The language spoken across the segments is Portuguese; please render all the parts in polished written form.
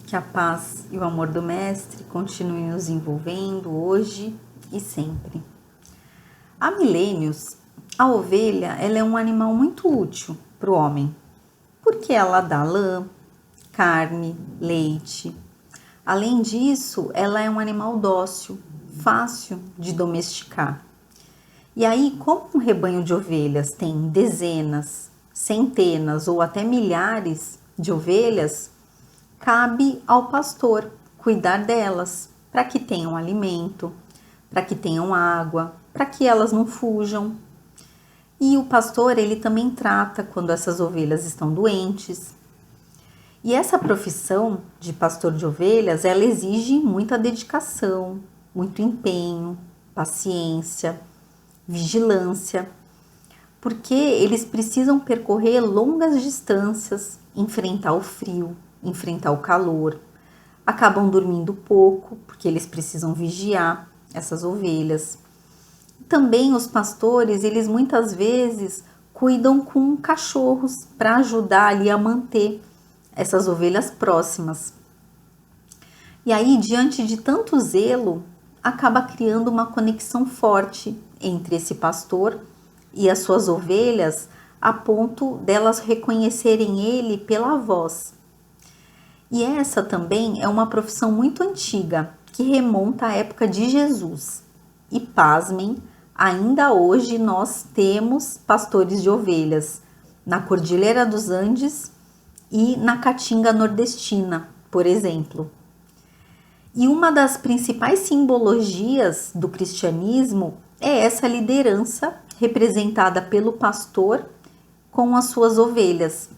Que a paz e o amor do Mestre continuem nos envolvendo hoje e sempre. Há milênios, a ovelha ela é um animal muito útil para o homem, porque ela dá lã, carne, leite. Além disso, ela é um animal dócil, fácil de domesticar. E aí, como um rebanho de ovelhas tem dezenas, centenas ou até milhares de ovelhas, cabe ao pastor cuidar delas, para que tenham alimento, para que tenham água, para que elas não fujam. E o pastor, ele também trata quando essas ovelhas estão doentes. E essa profissão de pastor de ovelhas, ela exige muita dedicação, muito empenho, paciência, vigilância, porque eles precisam percorrer longas distâncias, enfrentar o frio, enfrentar o calor, acabam dormindo pouco, porque eles precisam vigiar essas ovelhas. Também os pastores, eles muitas vezes cuidam com cachorros para ajudar ali a manter essas ovelhas próximas. E aí, diante de tanto zelo, acaba criando uma conexão forte entre esse pastor e as suas ovelhas, a ponto delas reconhecerem ele pela voz. E essa também é uma profissão muito antiga, que remonta à época de Jesus. E pasmem, ainda hoje nós temos pastores de ovelhas na Cordilheira dos Andes e na Caatinga nordestina, por exemplo. E uma das principais simbologias do cristianismo é essa liderança representada pelo pastor com as suas ovelhas.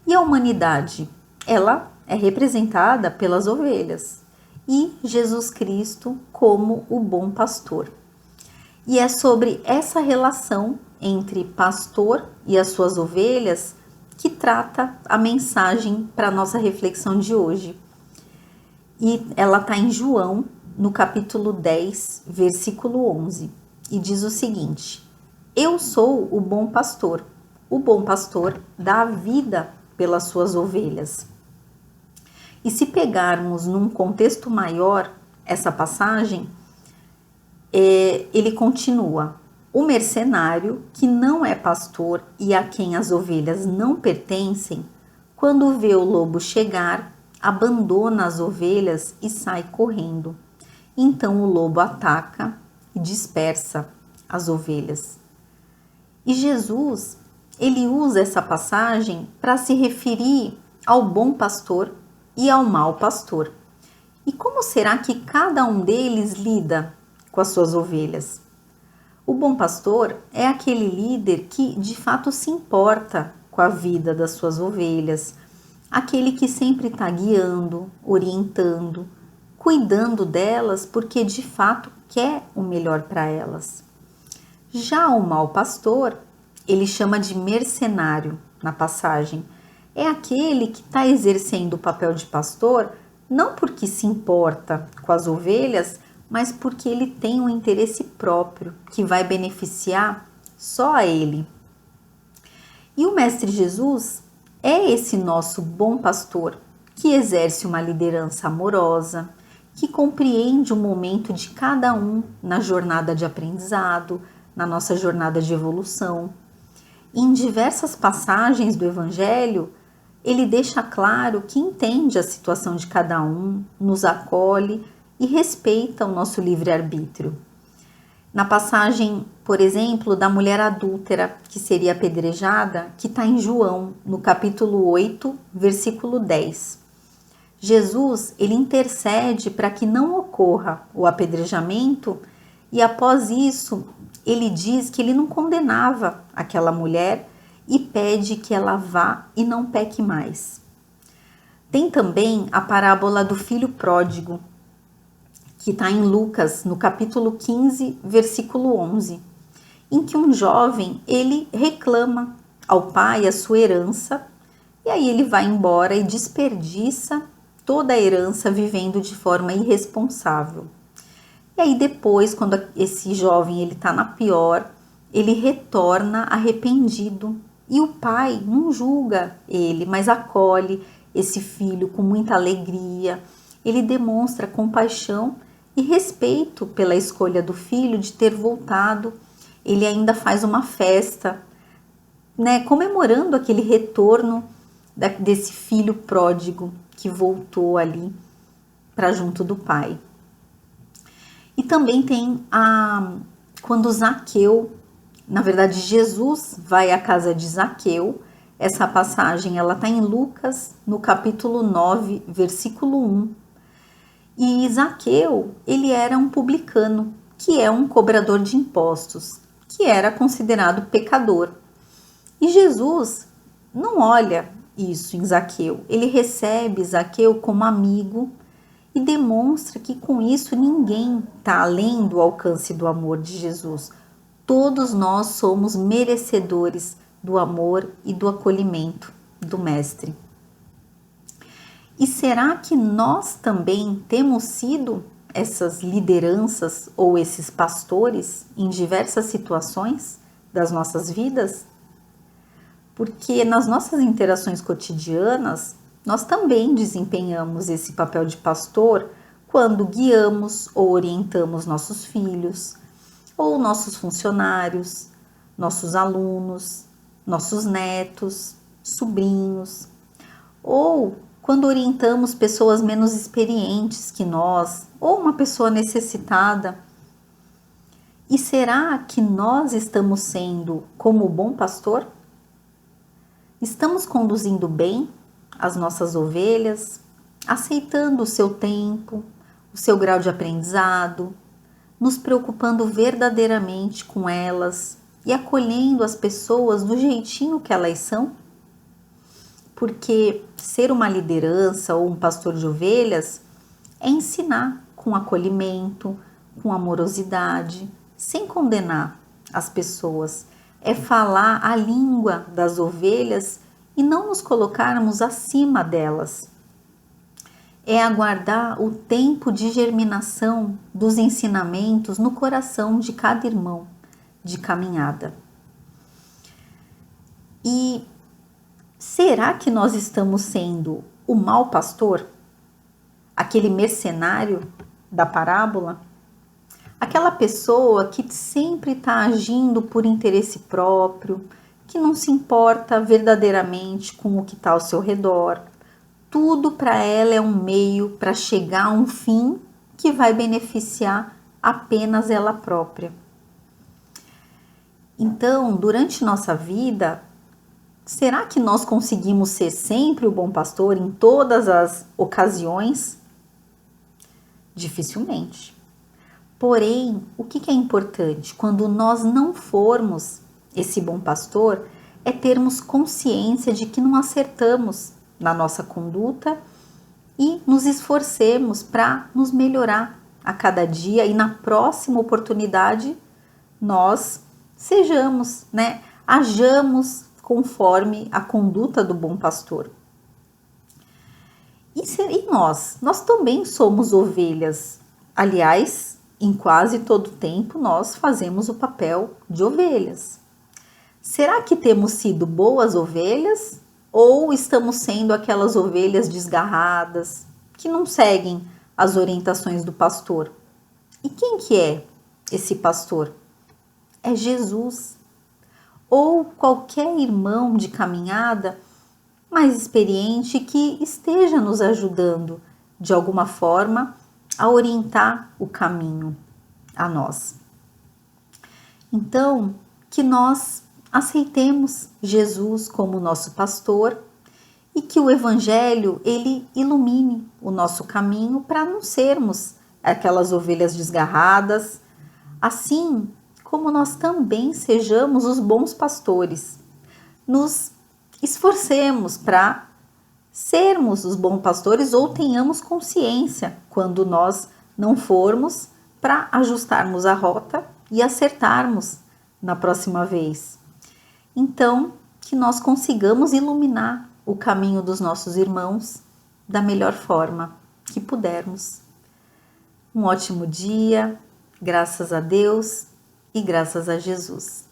E a humanidade, ela é representada pelas ovelhas e Jesus Cristo como o bom pastor. E é sobre essa relação entre pastor e as suas ovelhas que trata a mensagem para a nossa reflexão de hoje. E ela está em João, no capítulo 10, versículo 11, e diz o seguinte: Eu sou o bom pastor dá a vida pelas suas ovelhas. E se pegarmos num contexto maior essa passagem, ele continua: o mercenário que não é pastor e a quem as ovelhas não pertencem, quando vê o lobo chegar, abandona as ovelhas e sai correndo. Então o lobo ataca e dispersa as ovelhas. E Jesus, ele usa essa passagem para se referir ao bom pastor e ao mau pastor. E como será que cada um deles lida com as suas ovelhas? O bom pastor é aquele líder que de fato se importa com a vida das suas ovelhas, aquele que sempre está guiando, orientando, cuidando delas porque de fato quer o melhor para elas. Já o mau pastor, ele chama de mercenário na passagem. É aquele que está exercendo o papel de pastor não porque se importa com as ovelhas, mas porque ele tem um interesse próprio que vai beneficiar só a ele. E o Mestre Jesus é esse nosso bom pastor que exerce uma liderança amorosa, que compreende o momento de cada um na jornada de aprendizado, na nossa jornada de evolução. Em diversas passagens do Evangelho, ele deixa claro que entende a situação de cada um, nos acolhe e respeita o nosso livre-arbítrio. Na passagem, por exemplo, da mulher adúltera, que seria apedrejada, que está em João, no capítulo 8, versículo 10. Jesus, ele intercede para que não ocorra o apedrejamento e após isso, ele diz que ele não condenava aquela mulher e pede que ela vá e não peque mais. Tem também a parábola do filho pródigo, que está em Lucas, no capítulo 15, versículo 11, em que um jovem, ele reclama ao pai a sua herança, e aí ele vai embora e desperdiça toda a herança vivendo de forma irresponsável. E aí depois, quando esse jovem ele está na pior, ele retorna arrependido e o pai não julga ele, mas acolhe esse filho com muita alegria. Ele demonstra compaixão e respeito pela escolha do filho de ter voltado. Ele ainda faz uma festa, né, comemorando aquele retorno desse filho pródigo que voltou ali para junto do pai. E também tem quando Zaqueu, na verdade Jesus vai à casa de Zaqueu. Essa passagem ela está em Lucas, no capítulo 9, versículo 1. E Zaqueu, ele era um publicano, que é um cobrador de impostos, que era considerado pecador. E Jesus não olha isso em Zaqueu, ele recebe Zaqueu como amigo e demonstra que com isso ninguém está além do alcance do amor de Jesus. Todos nós somos merecedores do amor e do acolhimento do Mestre. E será que nós também temos sido essas lideranças ou esses pastores em diversas situações das nossas vidas? Porque nas nossas interações cotidianas, nós também desempenhamos esse papel de pastor quando guiamos ou orientamos nossos filhos, ou nossos funcionários, nossos alunos, nossos netos, sobrinhos, ou quando orientamos pessoas menos experientes que nós, ou uma pessoa necessitada. E será que nós estamos sendo como o bom pastor? Estamos conduzindo bem as nossas ovelhas, aceitando o seu tempo, o seu grau de aprendizado, nos preocupando verdadeiramente com elas e acolhendo as pessoas do jeitinho que elas são? Porque ser uma liderança ou um pastor de ovelhas é ensinar com acolhimento, com amorosidade, sem condenar as pessoas. É falar a língua das ovelhas e não nos colocarmos acima delas. É aguardar o tempo de germinação dos ensinamentos no coração de cada irmão de caminhada. E será que nós estamos sendo o mau pastor? Aquele mercenário da parábola? Aquela pessoa que sempre está agindo por interesse próprio, que não se importa verdadeiramente com o que está ao seu redor. Tudo para ela é um meio para chegar a um fim que vai beneficiar apenas ela própria. Então, durante nossa vida, será que nós conseguimos ser sempre o bom pastor em todas as ocasiões? Dificilmente. Porém, o que é importante quando nós não formos esse bom pastor é termos consciência de que não acertamos na nossa conduta e nos esforcemos para nos melhorar a cada dia e na próxima oportunidade nós sejamos, hajamos conforme a conduta do bom pastor. E nós também somos ovelhas. Aliás, em quase todo tempo nós fazemos o papel de ovelhas. Será que temos sido boas ovelhas ou estamos sendo aquelas ovelhas desgarradas que não seguem as orientações do pastor? E quem que é esse pastor? É Jesus. Ou qualquer irmão de caminhada mais experiente que esteja nos ajudando de alguma forma a orientar o caminho a nós. Então, que nós aceitemos Jesus como nosso pastor e que o Evangelho ele ilumine o nosso caminho para não sermos aquelas ovelhas desgarradas, assim como nós também sejamos os bons pastores. Nos esforcemos para sermos os bons pastores ou tenhamos consciência quando nós não formos para ajustarmos a rota e acertarmos na próxima vez. Então, que nós consigamos iluminar o caminho dos nossos irmãos da melhor forma que pudermos. Um ótimo dia, graças a Deus e graças a Jesus.